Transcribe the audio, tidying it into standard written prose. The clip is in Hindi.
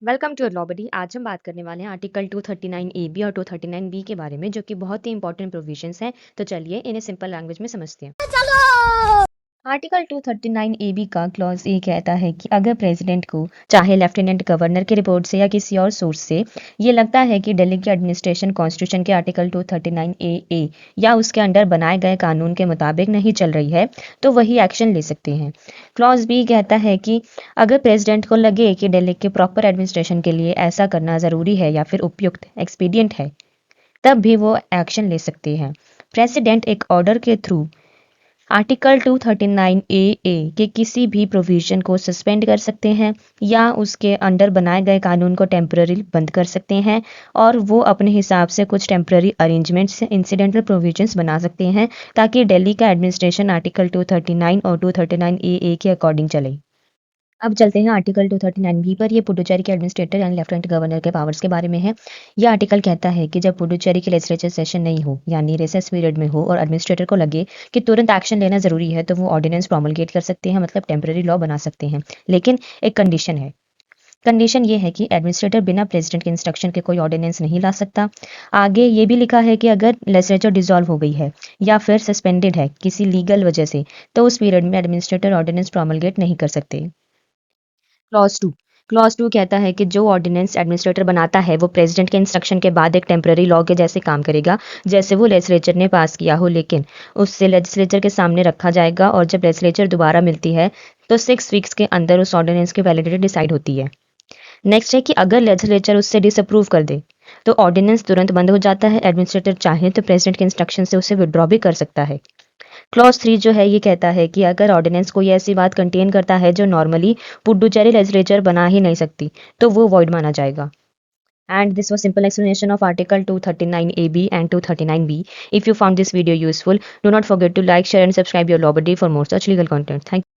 वेलकम टू लॉ बडी। आज हम बात करने वाले हैं आर्टिकल 239 ए बी और 239 बी के बारे में, जो कि बहुत ही इंपॉर्टेंट प्रोविजंस हैं। तो चलिए इन्हें सिंपल लैंग्वेज में समझते हैं। आर्टिकल 239 ए बी का क्लॉज ए कहता है कि अगर प्रेसिडेंट को चाहे लेफ्टिनेंट गवर्नर की रिपोर्ट से या किसी और सोर्स से ये लगता है कि दिल्ली की एडमिनिस्ट्रेशन कॉन्स्टिट्यूशन के आर्टिकल 239 ए या उसके अंडर बनाए गए कानून के मुताबिक नहीं चल रही है तो वही एक्शन ले सकते हैं। क्लॉज बी कहता है कि अगर प्रेसिडेंट को लगे कि दिल्ली के प्रॉपर एडमिनिस्ट्रेशन के लिए ऐसा करना ज़रूरी है या फिर उपयुक्त एक्सपीडियंट है, तब भी वो एक्शन ले सकते हैं। प्रेसिडेंट एक ऑर्डर के थ्रू आर्टिकल 239 ए के किसी भी प्रोविजन को सस्पेंड कर सकते हैं या उसके अंडर बनाए गए कानून को टेम्पररी बंद कर सकते हैं, और वो अपने हिसाब से कुछ टेम्पररी अरेंजमेंट्स इंसिडेंटल प्रोविजंस बना सकते हैं ताकि दिल्ली का एडमिनिस्ट्रेशन आर्टिकल 239 और 239 ए के अकॉर्डिंग चले। अब चलते हैं आर्टिकल 239 बी पर। ये पुडुचेरी के एडमिनिस्ट्रेटर यानी लेफ्टिनेंट गवर्नर के पावर्स के बारे में है। यह आर्टिकल कहता है कि जब पुडुचेरी की लेजिस्लेचर सेशन नहीं हो यानी रिसेस पीरियड में हो और एडमिनिस्ट्रेटर को लगे कि तुरंत एक्शन लेना जरूरी है, तो वो ऑर्डिनेंस प्रोमलगेट कर सकते हैं, मतलब टेम्पररी लॉ बना सकते हैं। लेकिन एक कंडीशन है। कंडीशन ये है कि एडमिनिस्ट्रेटर बिना प्रेसिडेंट के इंस्ट्रक्शन के कोई ऑर्डिनेंस नहीं ला सकता। आगे ये भी लिखा है कि अगर लेजिस्लेचर डिसॉल्व हो गई है या फिर सस्पेंडेड है किसी लीगल वजह से, तो उस पीरियड में एडमिनिस्ट्रेटर ऑर्डिनेंस प्रोमलगेट नहीं कर सकते। क्लॉज 2 कहता है कि जो ऑर्डिनेंस एडमिनिस्ट्रेटर बनाता है वो प्रेसिडेंट के इंस्ट्रक्शन के बाद एक टेम्पररी लॉ के जैसे काम करेगा, जैसे वो लेजिस्लेचर ने पास किया हो, लेकिन उससे लेजिस्लेचर के सामने रखा जाएगा और जब लेजिस्लेचर दोबारा मिलती है तो 6 वीक्स के अंदर उस ऑर्डिनेंस की वैलिडिटी डिसाइड होती है। नेक्स्ट है कि अगर लेजिस्लेचर उससे डिसअप्रूव कर दे तो ऑर्डिनेंस तुरंत बंद हो जाता है। एडमिनिस्ट्रेटर चाहे तो प्रेसिडेंट के इंस्ट्रक्शन से उसे विड्रॉ भी कर सकता है। क्लॉज 3 जो है ये कहता है कि अगर ऑर्डिनेंस कोई ऐसी बात कंटेन करता है जो नॉर्मली पुडुचेरी लेजिस्लेचर बना ही नहीं सकती, तो वो वॉइड माना जाएगा। And this was simple explanation of Article 239 AB and 239 B. If you found this video useful, do not forget to like, share and subscribe your Law Buddy for more such legal content. Thank you.